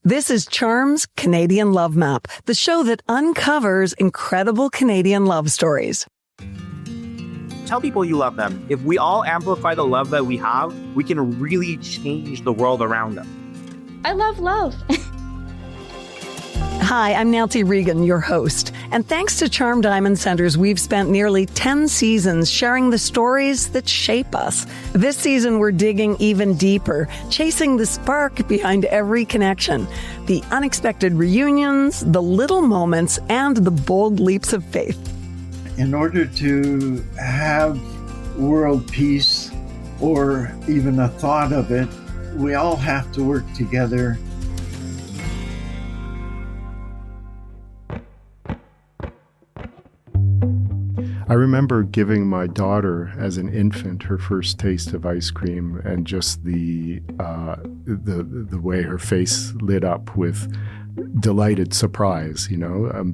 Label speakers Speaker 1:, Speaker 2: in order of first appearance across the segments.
Speaker 1: This is Charm's Canadian Love Map, the show that uncovers incredible Canadian love stories.
Speaker 2: Tell people you love them. If we all amplify the love that we have, we can really change the world around them.
Speaker 3: I love love.
Speaker 1: Hi, I'm Nancy Regan, your host. And thanks to Charm Diamond Centers, we've spent nearly 10 seasons sharing the stories that shape us. This season, we're digging even deeper, chasing the spark behind every connection, the unexpected reunions, the little moments, and the bold leaps of faith.
Speaker 4: In order to have world peace, or even a thought of it, we all have to work together.
Speaker 5: I remember giving my daughter, as an infant, her first taste of ice cream, and just the way her face lit up with delighted surprise.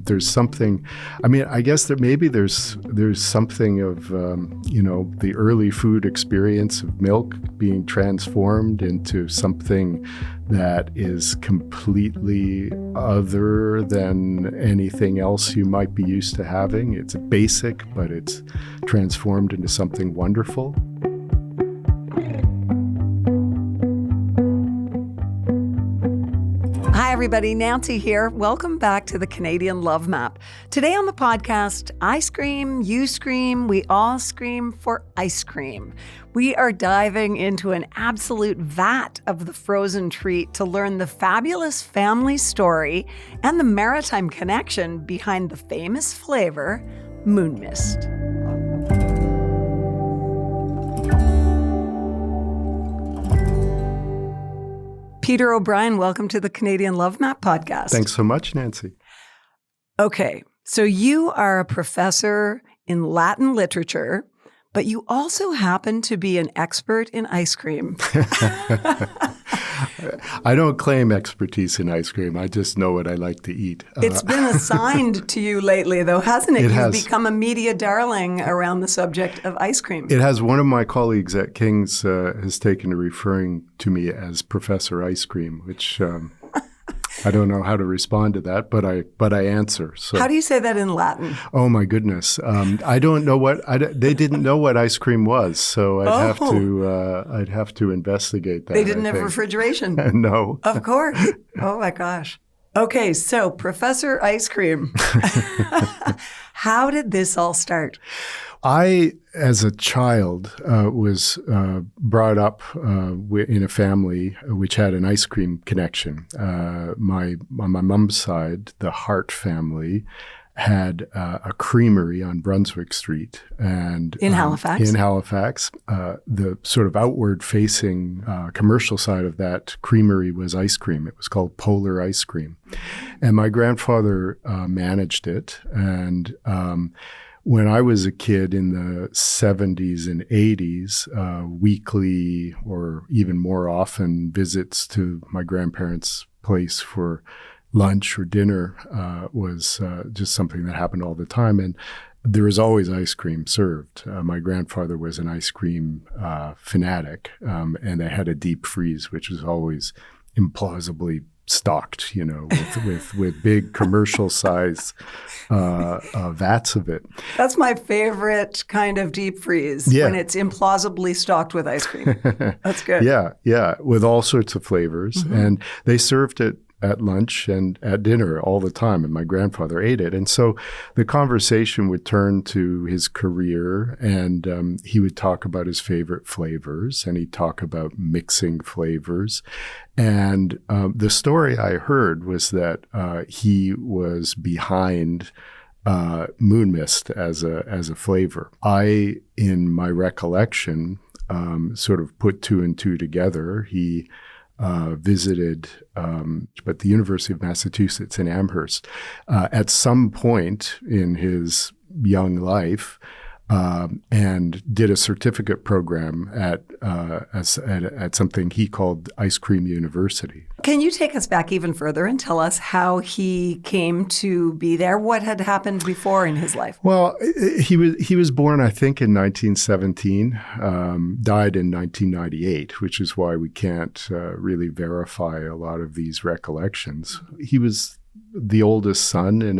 Speaker 5: There's something. I mean, I guess that maybe there's something of the early food experience of milk being transformed into something that is completely other than anything else you might be used to having. It's basic, but it's transformed into something wonderful.
Speaker 1: Hi, everybody. Nancy here. Welcome back to the Canadian Love Map. Today on the podcast, I scream, you scream, we all scream for ice cream. We are diving into an absolute vat of the frozen treat to learn the fabulous family story and the maritime connection behind the famous flavor, Moon Mist. Peter O'Brien, welcome to the Canadian Love Map podcast.
Speaker 5: Thanks so much, Nancy.
Speaker 1: Okay, so you are a professor in Latin literature, but you also happen to be an expert in ice cream.
Speaker 5: I don't claim expertise in ice cream. I just know what I like to eat.
Speaker 1: It's been assigned to you lately, though, hasn't it?
Speaker 5: It
Speaker 1: You've
Speaker 5: has.
Speaker 1: become a media darling around the subject of ice cream.
Speaker 5: It has. One of my colleagues at King's has taken to referring to me as Professor Ice Cream, which I don't know how to respond to that, but I answer. So.
Speaker 1: How do you say that in Latin?
Speaker 5: Oh my goodness, I don't know what they didn't know what ice cream was, so I'd have to investigate that.
Speaker 1: They didn't have refrigeration.
Speaker 5: No,
Speaker 1: of course. Oh my gosh. Okay, so Professor Ice Cream. How did this all start?
Speaker 5: I, as a child, was brought up in a family which had an ice cream connection. On my mom's side, the Hart family had a creamery on Brunswick Street, and
Speaker 1: in Halifax.
Speaker 5: The sort of outward-facing commercial side of that creamery was ice cream. It was called Polar Ice Cream, and my grandfather managed it. And when I was a kid in the 70s and 80s, weekly or even more often visits to my grandparents' place for lunch or dinner was just something that happened all the time. And there was always ice cream served. My grandfather was an ice cream fanatic, and they had a deep freeze, which was always implausibly stocked, with big commercial size vats of it.
Speaker 1: That's my favorite kind of deep freeze, when it's implausibly stocked with ice cream. That's good.
Speaker 5: Yeah, with all sorts of flavors. Mm-hmm. And they served it at lunch and at dinner all the time, and my grandfather ate it. And so the conversation would turn to his career, and he would talk about his favorite flavors, and he'd talk about mixing flavors. And the story I heard was that he was behind Moon Mist as a flavor. I, in my recollection, sort of put two and two together. He visited at the University of Massachusetts in Amherst at some point in his young life. and did a certificate program at something he called Ice Cream University.
Speaker 1: Can you take us back even further and tell us how he came to be there? What had happened before in his life?
Speaker 5: Well, he was born, I think, in 1917, died in 1998, which is why we can't really verify a lot of these recollections. He was the oldest son in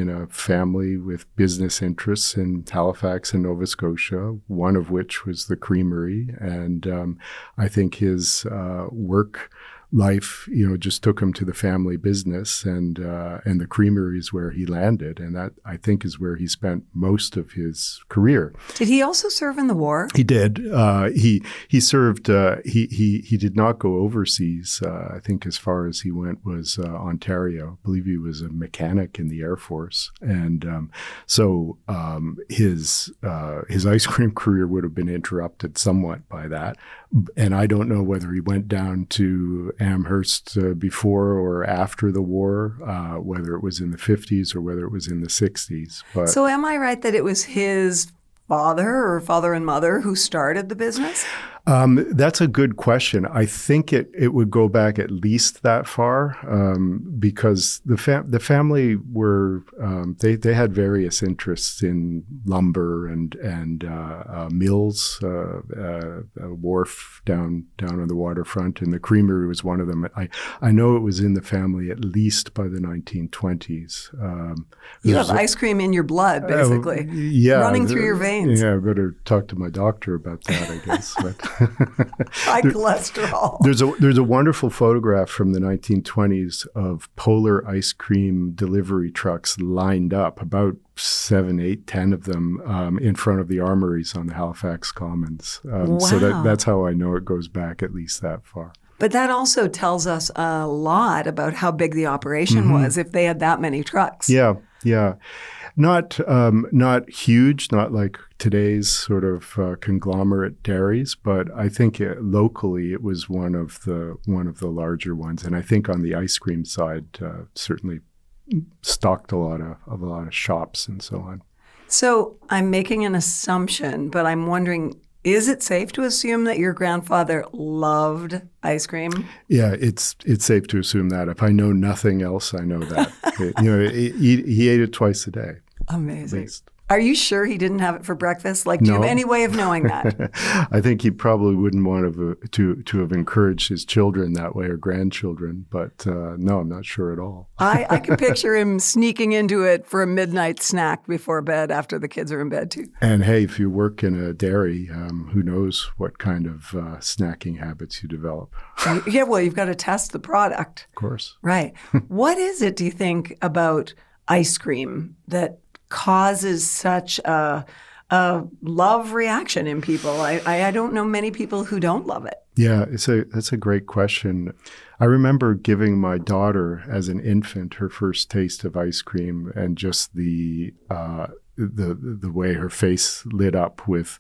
Speaker 5: a family with business interests in Halifax and Nova Scotia, one of which was the creamery. And I think his work life, just took him to the family business, and the creamery is where he landed, and that, I think, is where he spent most of his career.
Speaker 1: Did he also serve in the war?
Speaker 5: He did. He served. He did not go overseas. I think as far as he went was Ontario. I believe he was a mechanic in the Air Force, and so his ice cream career would have been interrupted somewhat by that. And I don't know whether he went down to Amherst before or after the war, whether it was in the 50s or whether it was in the 60s. But
Speaker 1: so am I right that it was his father or father and mother who started the business?
Speaker 5: That's a good question. I think it would go back at least that far, because the family were they had various interests in lumber and mills, a wharf down on the waterfront, and the creamery was one of them. I know it was in the family at least by the 1920s.
Speaker 1: You have ice cream in your blood, basically, running through your veins.
Speaker 5: Yeah, I better talk to my doctor about that, I guess. But
Speaker 1: high cholesterol.
Speaker 5: There's a wonderful photograph from the 1920s of Polar ice cream delivery trucks lined up, about 7, 8, 10 of them in front of the armories on the Halifax Commons.
Speaker 1: Wow.
Speaker 5: So that's how I know it goes back at least that far.
Speaker 1: But that also tells us a lot about how big the operation was if they had that many trucks.
Speaker 5: Yeah. Not huge, not like today's sort of conglomerate dairies, but I think locally it was one of the larger ones, and I think on the ice cream side certainly stocked a lot of shops and so on. So
Speaker 1: I'm making an assumption, but I'm wondering, is it safe to assume that your grandfather loved ice cream? Yeah, it's safe to assume that. If I know nothing else, I know that. He ate it twice a day. Amazing. Are you sure he didn't have it for breakfast? Like, do you have any way of knowing that? I think he probably wouldn't want to have encouraged his children that way or grandchildren. But no, I'm not sure at all. I can picture him sneaking into it for a midnight snack before bed after the kids are in bed too. And hey, if you work in a dairy, who knows what kind of snacking habits you develop. Yeah, well, you've got to test the product. Of course. Right. What is it, do you think, about ice cream that causes such a love reaction in people? I don't know many people who don't love it. Yeah, that's a great question. I remember giving my daughter as an infant her first taste of ice cream, and just the way her face lit up with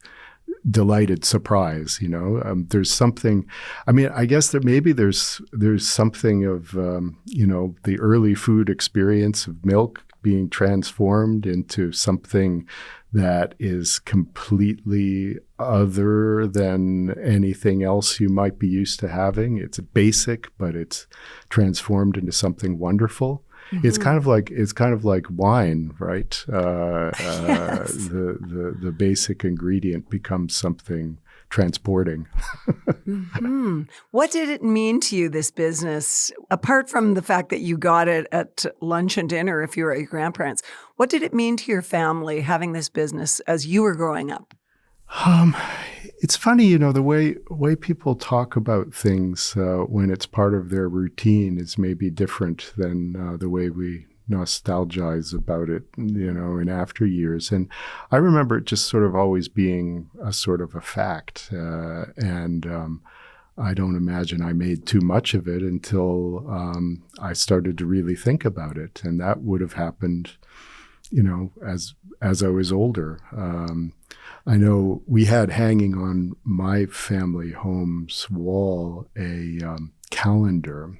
Speaker 1: delighted surprise. There's something. I mean, I guess that maybe there's something of the early food experience of milk being transformed into something that is completely other than anything else you might be used to having. It's basic, but it's transformed into something wonderful. Mm-hmm. It's kind of like wine, right? Yes. The basic ingredient becomes something transporting. Mm-hmm. What did it mean to you, this business, apart from the fact that you got it at lunch and dinner if you were at your grandparents'? What did it mean to your family having this business as you were growing up? It's funny, the way people talk about things when it's part of their routine is maybe different than the way we nostalgize about it, in after years. And I remember it just sort of always being a sort of a fact. And I don't imagine I made too much of it until I started to really think about it. And that would have happened, as I was older. I know we had hanging on my family home's wall a calendar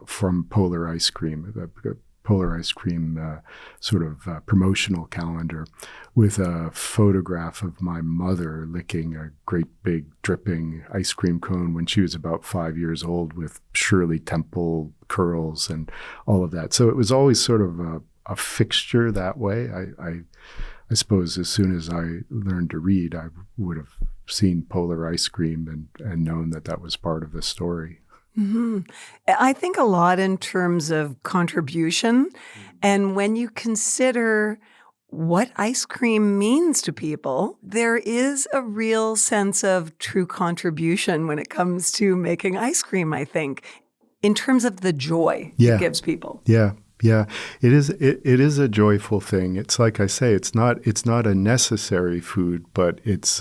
Speaker 1: from Polar Ice Cream,
Speaker 5: Polar Ice Cream promotional calendar with a photograph of my mother licking a great big dripping ice cream cone when she was about 5 years old with Shirley Temple curls and all of that. So it was always sort of a fixture that way. I suppose as soon as I learned to read, I would have seen Polar Ice Cream and known that was part of the story.
Speaker 1: Mm-hmm. I think a lot in terms of contribution. And when you consider what ice cream means to people, there is a real sense of true contribution when it comes to making ice cream, I think, in terms of the joy it gives people.
Speaker 5: Yeah. Yeah, it is. It is a joyful thing. It's like I say, it's not a necessary food, but it's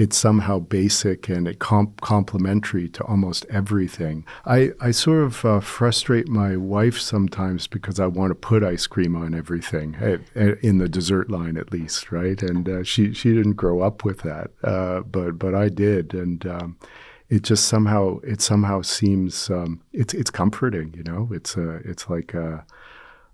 Speaker 5: somehow basic and it complementary to almost everything. I sort of frustrate my wife sometimes because I want to put ice cream on everything, in the dessert line at least, right? And she didn't grow up with that, but I did, and. It just somehow seems it's comforting, you know. It's like a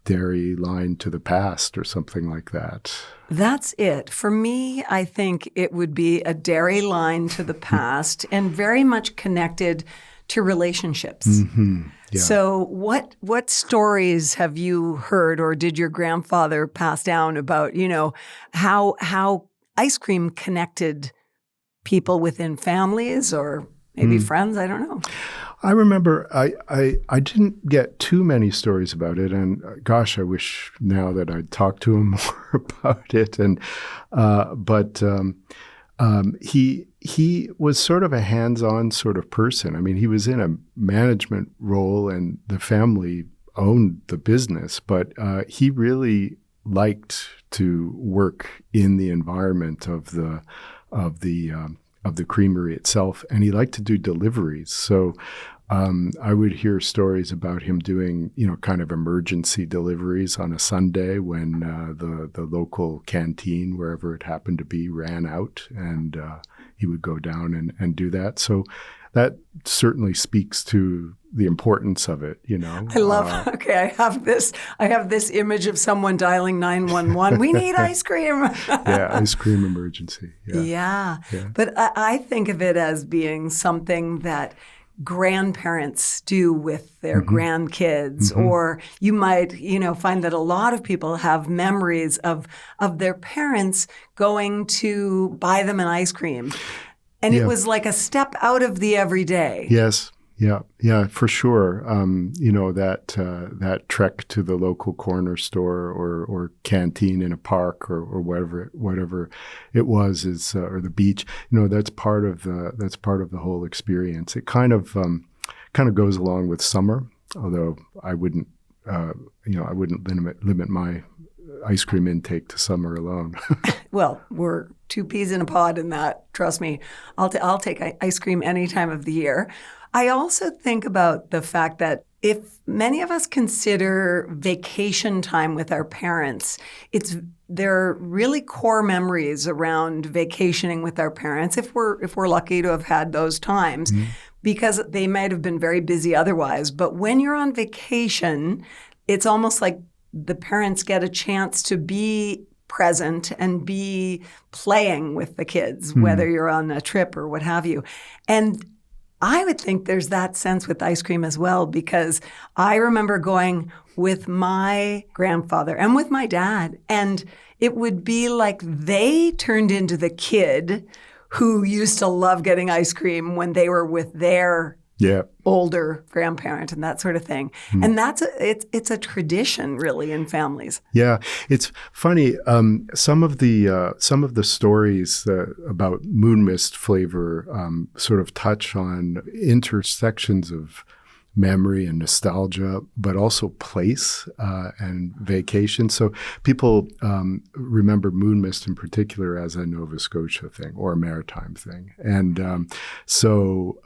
Speaker 5: dairy line to the past or something like that.
Speaker 1: That's it. For me, I think it would be a dairy line to the past and very much connected to relationships.
Speaker 5: Mm-hmm. Yeah.
Speaker 1: So what stories have you heard or did your grandfather pass down about, how ice cream connected people within families or maybe friends? I don't know.
Speaker 5: I remember I didn't get too many stories about it, and gosh, I wish now that I'd talked to him more about it. And but he was sort of a hands-on sort of person. I mean, he was in a management role, and the family owned the business, but he really liked to work in the environment of the creamery itself, and he liked to do deliveries. So I would hear stories about him doing, kind of emergency deliveries on a Sunday when the local canteen, wherever it happened to be, ran out, and he would go down and do that. So that certainly speaks to the importance of it,
Speaker 1: I love, okay, I have this image of someone dialing 911. We need ice cream.
Speaker 5: Yeah, ice cream emergency.
Speaker 1: Yeah. But I think of it as being something that grandparents do with their grandkids, or you might, find that a lot of people have memories of their parents going to buy them an ice cream. And it was like a step out of the everyday.
Speaker 5: Yes. Yeah, for sure. That trek to the local corner store or canteen in a park or whatever it was is or the beach. That's part of the whole experience. It kind of goes along with summer, although I wouldn't limit my ice cream intake to summer alone.
Speaker 1: Well, we're two peas in a pod in that. Trust me, I'll take ice cream any time of the year. I also think about the fact that if many of us consider vacation time with our parents, there are really core memories around vacationing with our parents if we're lucky to have had those times, because they might have been very busy otherwise. But when you're on vacation, it's almost like the parents get a chance to be present and be playing with the kids, whether you're on a trip or what have you. And I would think there's that sense with ice cream as well, because I remember going with my grandfather and with my dad, and it would be like they turned into the kid who used to love getting ice cream when they were with their older grandparent and that sort of thing. And it's a tradition really in families.
Speaker 5: Yeah, it's funny. Some of the stories about moon mist flavor sort of touch on intersections of memory and nostalgia, but also place and vacation. So people remember moon mist in particular as a Nova Scotia thing or a maritime thing, and so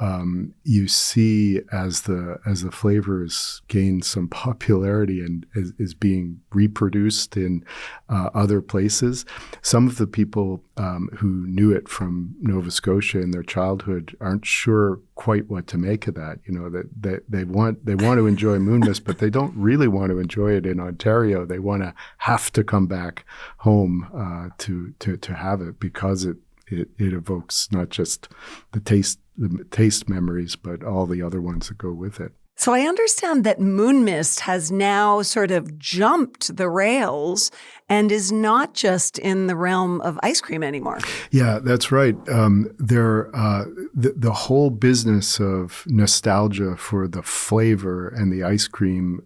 Speaker 5: you see as the flavors gain some popularity and is being reproduced in other places. Some of the people who knew it from Nova Scotia in their childhood aren't sure quite what to make of that. That they want to enjoy moon mist, but they don't really want to enjoy it in Ontario. They want to have to come back home to have it, because it evokes not just the taste memories, but all the other ones that go with it.
Speaker 1: So I understand that moon mist has now sort of jumped the rails and is not just in the realm of ice cream anymore.
Speaker 5: Yeah, that's right. The whole business of nostalgia for the flavor and the ice cream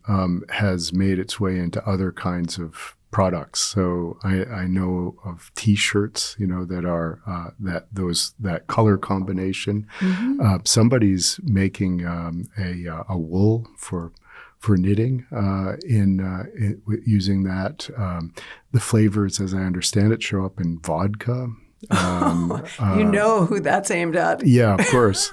Speaker 5: has made its way into other kinds of products. So I know of T-shirts, that are that color combination.
Speaker 1: Mm-hmm.
Speaker 5: Somebody's making a wool for knitting using that. The flavors, as I understand it, show up in vodka.
Speaker 1: You know who that's aimed at.
Speaker 5: Yeah, of course.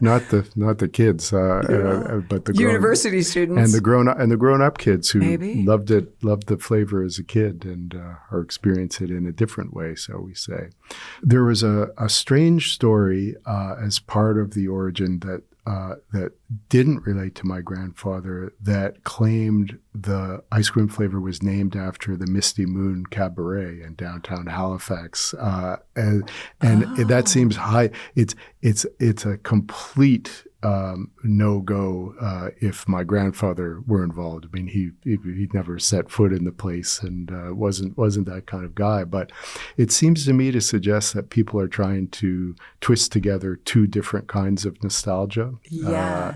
Speaker 5: not the kids, but the
Speaker 1: university students
Speaker 5: and the grown up kids who
Speaker 1: Maybe.
Speaker 5: loved the flavor as a kid and are experiencing it in a different way. So we say there was a strange story as part of the origin that didn't relate to my grandfather, that claimed the ice cream flavor was named after the Misty Moon Cabaret in downtown Halifax, and that seems high. It's a complete no-go if my grandfather were involved. I mean, he'd never set foot in the place and wasn't that kind of guy. But it seems to me to suggest that people are trying to twist together two different kinds of nostalgia.
Speaker 1: Yes.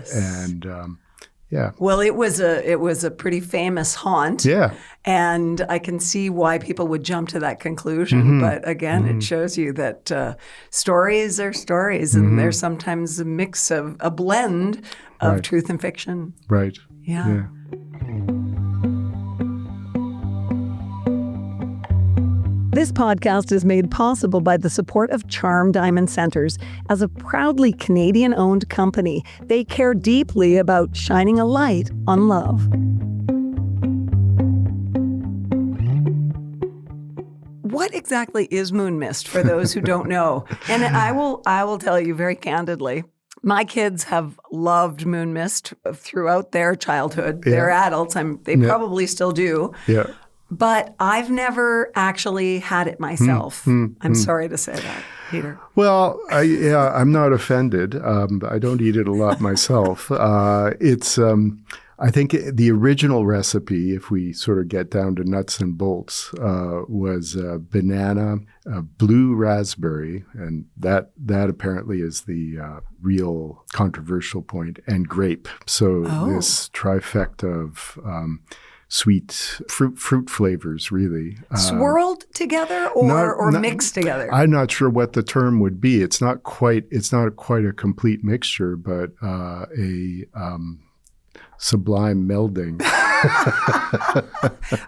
Speaker 5: Yeah.
Speaker 1: Well, it was a pretty famous haunt.
Speaker 5: Yeah.
Speaker 1: And I can see why people would jump to that conclusion.
Speaker 5: Mm-hmm.
Speaker 1: But again, it shows you that stories are stories, and there's sometimes a mix of a blend of
Speaker 5: Right.
Speaker 1: truth and fiction.
Speaker 5: Right.
Speaker 1: Yeah. This podcast is made possible by the support of Charm Diamond Centers. As a proudly Canadian-owned company, they care deeply about shining a light on love. What exactly is moon mist, for those who don't know? And I will tell you very candidly, my kids have loved moon mist throughout their childhood.
Speaker 5: Yeah.
Speaker 1: They're adults. They probably still do.
Speaker 5: Yeah.
Speaker 1: But I've never actually had it myself. I'm sorry to say that, Peter.
Speaker 5: Well, I'm not offended. I don't eat it a lot myself. I think the original recipe, if we sort of get down to nuts and bolts, was banana, blue raspberry, and that apparently is the real controversial point, and grape. So this trifecta of sweet fruit flavors, really.
Speaker 1: Swirled together or mixed together?
Speaker 5: I'm not sure what the term would be. It's not quite a complete mixture, but a sublime melding.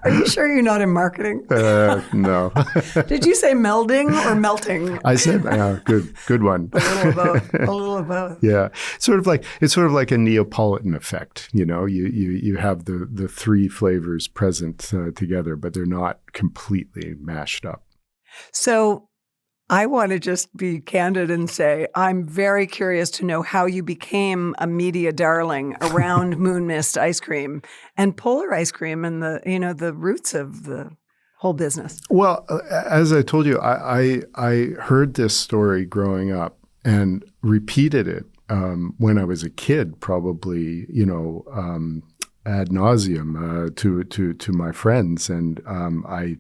Speaker 1: Are you sure you're not in marketing?
Speaker 5: No.
Speaker 1: Did you say melding or melting?
Speaker 5: I said, good one.
Speaker 1: A little of both. A little of both.
Speaker 5: Yeah, it's sort of like a Neapolitan effect. You have the three flavors present together, but they're not completely mashed up.
Speaker 1: So I want to just be candid and say I'm very curious to know how you became a media darling around moon mist ice cream and polar ice cream and the roots of the whole business.
Speaker 5: Well, as I told you, I heard this story growing up and repeated it when I was a kid, probably ad nauseum to my friends, and I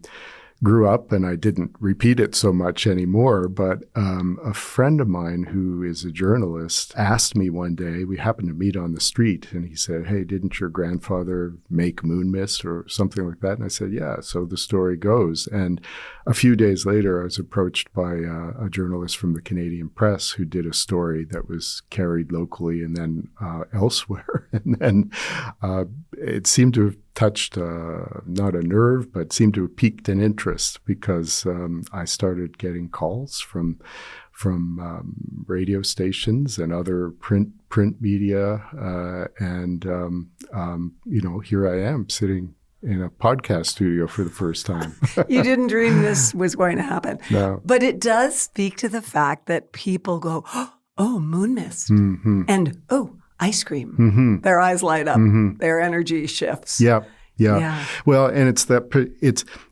Speaker 5: grew up and I didn't repeat it so much anymore, but a friend of mine who is a journalist asked me one day, we happened to meet on the street, and he said, "Hey, didn't your grandfather make moon mist or something like that?" And I said, "Yeah." So the story goes. And a few days later, I was approached by a journalist from the Canadian Press who did a story that was carried locally and then elsewhere. And then it seemed to have touched not a nerve, but seemed to have piqued an interest, because I started getting calls from radio stations and other print media, and here I am sitting in a podcast studio for the first time.
Speaker 1: You didn't dream this was going to happen.
Speaker 5: No.
Speaker 1: But it does speak to the fact that people go, oh, moon mist, and oh, ice cream. Their eyes light up. Their energy shifts.
Speaker 5: Yeah. Well, and it's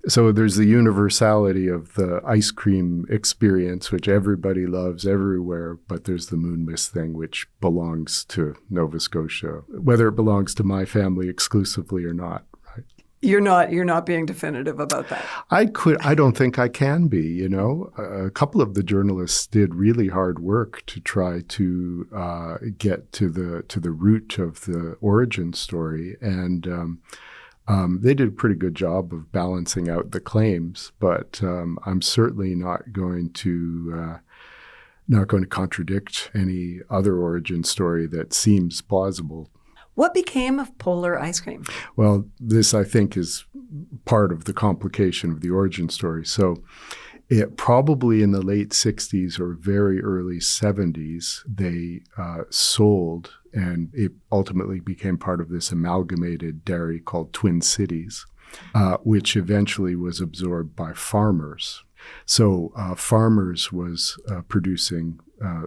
Speaker 5: so there's the universality of the ice cream experience, which everybody loves everywhere, but there's the moon mist thing, which belongs to Nova Scotia, whether it belongs to my family exclusively or not. Right?
Speaker 1: You're not being definitive about that.
Speaker 5: I don't think I can be, A couple of the journalists did really hard work to try to get to the root of the origin story, and they did a pretty good job of balancing out the claims, but I'm certainly not going to contradict any other origin story that seems plausible.
Speaker 1: What became of Polar ice cream?
Speaker 5: Well, this, I think, is part of the complication of the origin story. So it probably in the late 60s or very early 70s, they sold, and it ultimately became part of this amalgamated dairy called Twin Cities, which eventually was absorbed by Farmers. So Farmers was producing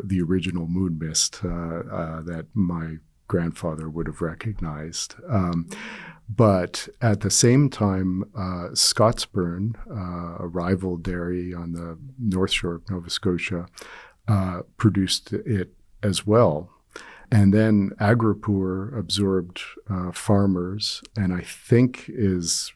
Speaker 5: the original Moon Mist that my grandfather would have recognized. But at the same time, Scotsburn, a rival dairy on the north shore of Nova Scotia, produced it as well. And then Agripur absorbed Farmers, and I think is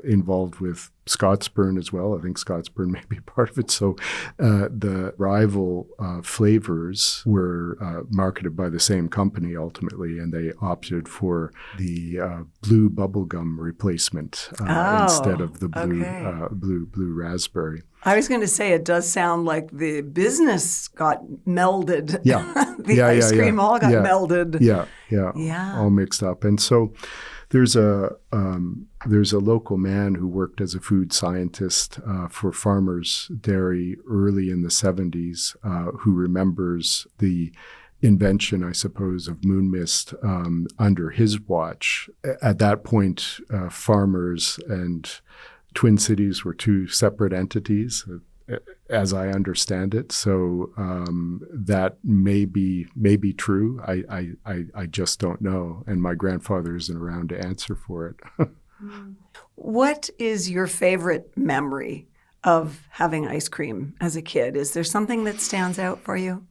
Speaker 5: involved with Scotsburn as well. I think Scotsburn may be part of it. So the rival flavors were marketed by the same company ultimately, and they opted for the blue bubblegum replacement instead of the blue raspberry.
Speaker 1: I was going to say, it does sound like the business got melded.
Speaker 5: Yeah.
Speaker 1: The ice cream all got melded.
Speaker 5: Yeah. All mixed up. And so there's a local man who worked as a food scientist for Farmers Dairy early in the 70s who remembers the invention, I suppose, of Moon Mist under his watch. At that point, Farmers and Twin Cities were two separate entities, as I understand it. So that may be true. I just don't know. And my grandfather isn't around to answer for it.
Speaker 1: What is your favorite memory of having ice cream as a kid? Is there something that stands out for you?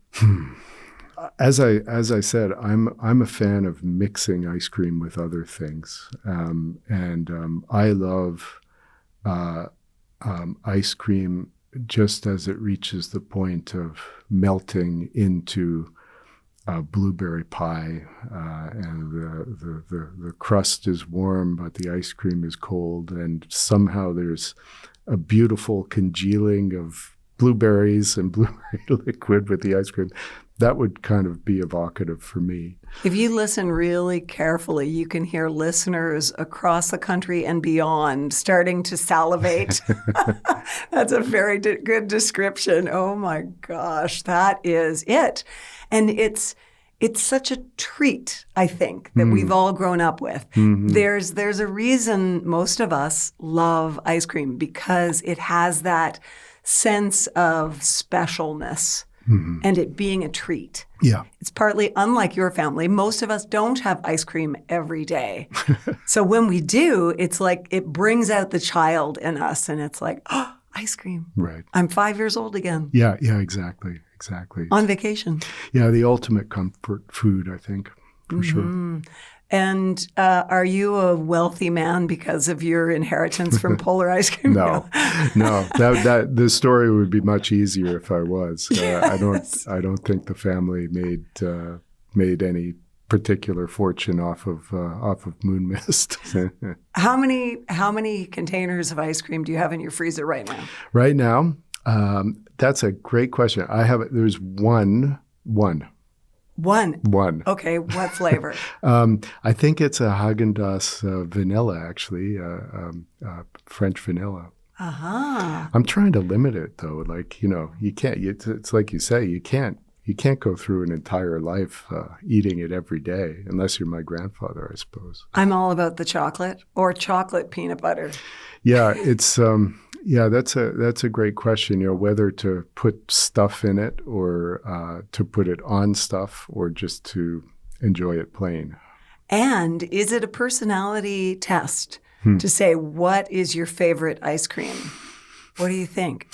Speaker 5: As I said, I'm a fan of mixing ice cream with other things, and I love ice cream just as it reaches the point of melting into blueberry pie, and the crust is warm, but the ice cream is cold, and somehow there's a beautiful congealing of blueberries and blueberry liquid with the ice cream. That would kind of be evocative for me.
Speaker 1: If you listen really carefully, you can hear listeners across the country and beyond starting to salivate. That's a very good description. Oh my gosh, that is it. And it's such a treat, I think, that we've all grown up with. Mm-hmm. There's a reason most of us love ice cream, because it has that sense of specialness. Mm-hmm. And it being a treat.
Speaker 5: Yeah.
Speaker 1: It's partly unlike your family. Most of us don't have ice cream every day. So when we do, it's like it brings out the child in us, and it's like, oh, ice cream.
Speaker 5: Right.
Speaker 1: I'm 5 years old again.
Speaker 5: Yeah, exactly.
Speaker 1: On vacation.
Speaker 5: Yeah, the ultimate comfort food, I think, for sure.
Speaker 1: And are you a wealthy man because of your inheritance from Polar ice cream?
Speaker 5: No. That the story would be much easier if I was.
Speaker 1: Yes.
Speaker 5: I don't think the family made any particular fortune off of Moon Mist.
Speaker 1: How many containers of ice cream do you have in your freezer right now?
Speaker 5: Right now, that's a great question. There's one.
Speaker 1: One. Okay, what flavor?
Speaker 5: I think it's a Häagen-Dazs vanilla, actually, French vanilla. Uh-huh. I'm trying to limit it, though. Like, you can't. It's like you say, you can't you can't go through an entire life eating it every day, unless you're my grandfather, I suppose.
Speaker 1: I'm all about the chocolate or chocolate peanut butter.
Speaker 5: Yeah, it's that's a great question. Whether to put stuff in it or to put it on stuff or just to enjoy it plain.
Speaker 1: And is it a personality test to say what is your favorite ice cream? What do you think?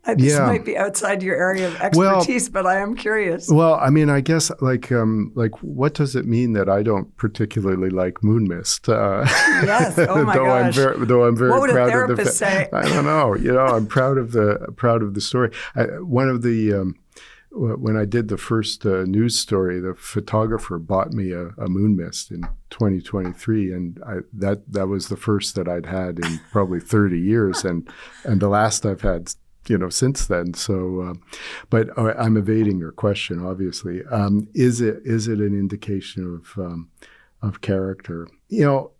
Speaker 1: This might be outside your area of expertise, but I am curious.
Speaker 5: Well, I mean, I guess like what does it mean that I don't particularly like Moon Mist?
Speaker 1: Yes. Oh my gosh.
Speaker 5: Though I'm very
Speaker 1: what would
Speaker 5: proud
Speaker 1: a therapist
Speaker 5: of the.
Speaker 1: say?
Speaker 5: I don't know. I'm proud of the story. One of the when I did the first news story, the photographer bought me a Moon Mist in 2023, and that was the first that I'd had in probably 30 years, and the last I've had since then. So, but I'm evading your question. Obviously, is it an indication of character?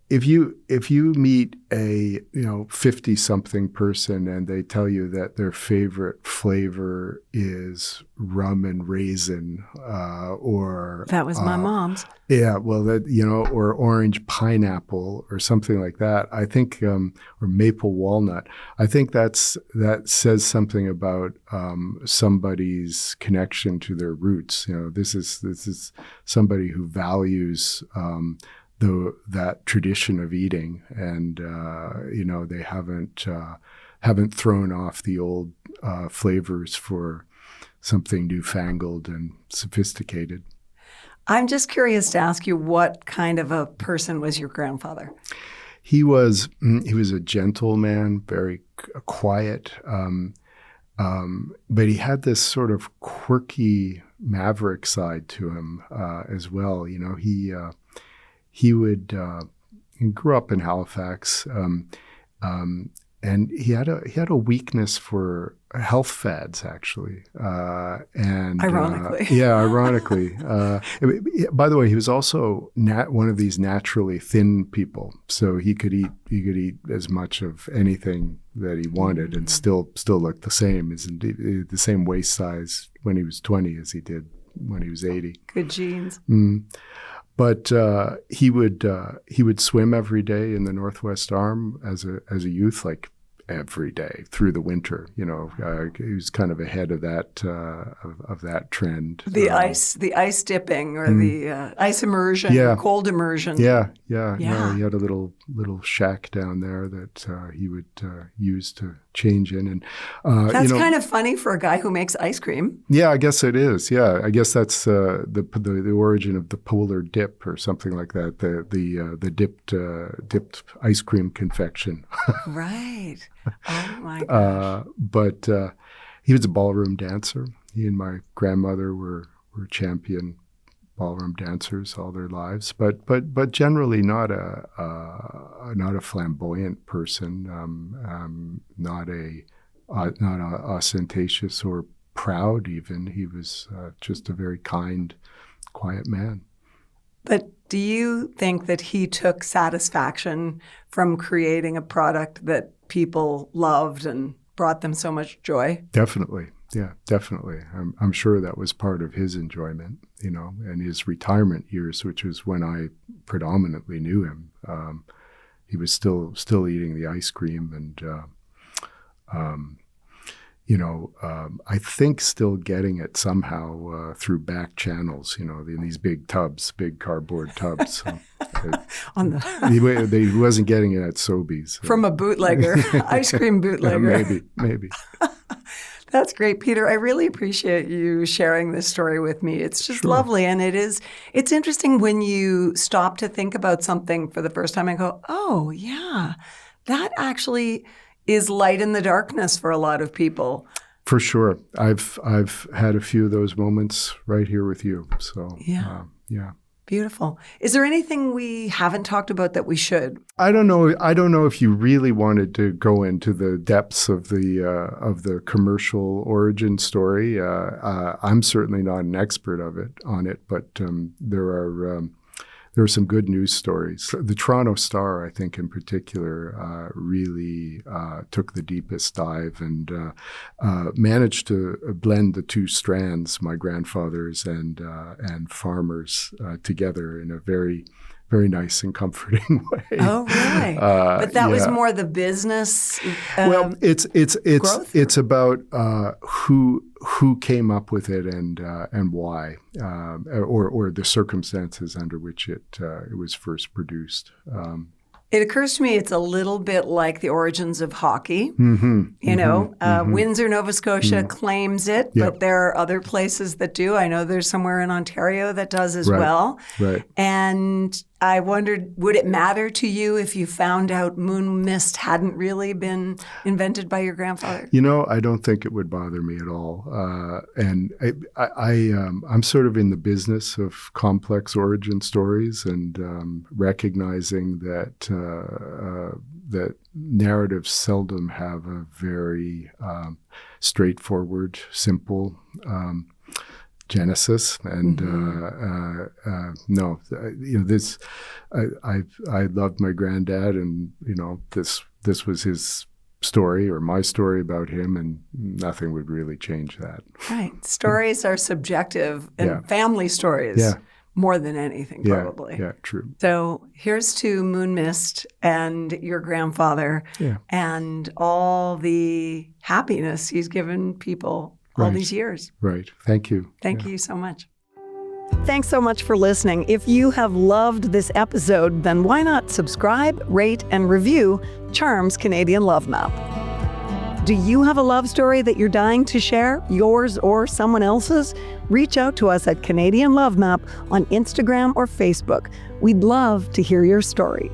Speaker 5: If you meet a 50-something person and they tell you that their favorite flavor is rum and raisin, or
Speaker 1: that was my mom's.
Speaker 5: Yeah, well, that or orange pineapple or something like that. I think, or maple walnut. I think that says something about somebody's connection to their roots. This is somebody who values that tradition of eating, and they haven't thrown off the old flavors for something newfangled and sophisticated.
Speaker 1: I'm just curious to ask you, what kind of a person was your grandfather?
Speaker 5: He was a gentleman, very quiet, but he had this sort of quirky maverick side to him as well. He grew up in Halifax, and he had a weakness for health fads, actually. And
Speaker 1: ironically,
Speaker 5: ironically. By the way, he was also one of these naturally thin people, so he could eat as much of anything that he wanted and still look the same, the same waist size when he was 20 as he did when he was 80.
Speaker 1: Good genes.
Speaker 5: But he would swim every day in the Northwest Arm as a youth, like every day through the winter. He was kind of ahead of that trend.
Speaker 1: The ice dipping or the ice immersion, cold immersion.
Speaker 5: Yeah. No, he had a little shack down there that he would use to change in, and
Speaker 1: that's kind of funny for a guy who makes ice cream.
Speaker 5: Yeah, I guess it is. Yeah, I guess that's the origin of the polar dip or something like that. The dipped ice cream confection.
Speaker 1: Right. Oh my gosh.
Speaker 5: But he was a ballroom dancer. He and my grandmother were champion ballroom dancers all their lives, but generally not a flamboyant person, not ostentatious or proud even. He was just a very kind, quiet man.
Speaker 1: But do you think that he took satisfaction from creating a product that people loved and brought them so much joy?
Speaker 5: Definitely. Yeah, definitely. I'm sure that was part of his enjoyment, and his retirement years, which was when I predominantly knew him. He was still eating the ice cream, and I think still getting it somehow through back channels, in these big tubs, big cardboard tubs. So he wasn't getting it at Sobeys.
Speaker 1: From a bootlegger, ice cream bootlegger.
Speaker 5: Yeah, maybe.
Speaker 1: That's great, Peter. I really appreciate you sharing this story with me. It's just lovely. And it's interesting when you stop to think about something for the first time and go, oh, yeah, that actually is light in the darkness for a lot of people.
Speaker 5: For sure. I've had a few of those moments right here with you. So, yeah.
Speaker 1: Beautiful. Is there anything we haven't talked about that we should?
Speaker 5: I don't know if you really wanted to go into the depths of the commercial origin story. I'm certainly not an expert on it, but there there were some good news stories. The Toronto Star, I think in particular, really took the deepest dive and managed to blend the two strands, my grandfather's and farmers, together in a very, very nice and comforting way.
Speaker 1: Oh, really? But that was more the business.
Speaker 5: Well,
Speaker 1: growth?
Speaker 5: It's about who came up with it and why, or the circumstances under which it was first produced.
Speaker 1: It occurs to me it's a little bit like the origins of hockey.
Speaker 5: Mm-hmm,
Speaker 1: Windsor, Nova Scotia claims it,
Speaker 5: Yep.
Speaker 1: but there are other places that do. I know there's somewhere in Ontario that does as
Speaker 5: Right.
Speaker 1: well.
Speaker 5: Right.
Speaker 1: And I wondered, would it matter to you if you found out moon mist hadn't really been invented by your grandfather?
Speaker 5: I don't think it would bother me at all. And I'm sort of in the business of complex origin stories and recognizing that that narratives seldom have a very straightforward, simple genesis. And I loved my granddad, and this was his story or my story about him, and nothing would really change that.
Speaker 1: Right. Stories are subjective, and
Speaker 5: Yeah.
Speaker 1: family stories
Speaker 5: Yeah.
Speaker 1: more than anything, probably.
Speaker 5: Yeah, true.
Speaker 1: So here's to Moon Mist and your grandfather and all the happiness he's given people all
Speaker 5: Right.
Speaker 1: these years.
Speaker 5: Right. Thank you.
Speaker 1: Thank you so much. Thanks so much for listening. If you have loved this episode, then why not subscribe, rate, and review Charm's Canadian Love Map? Do you have a love story that you're dying to share, yours or someone else's? Reach out to us at Canadian Love Map on Instagram or Facebook. We'd love to hear your story.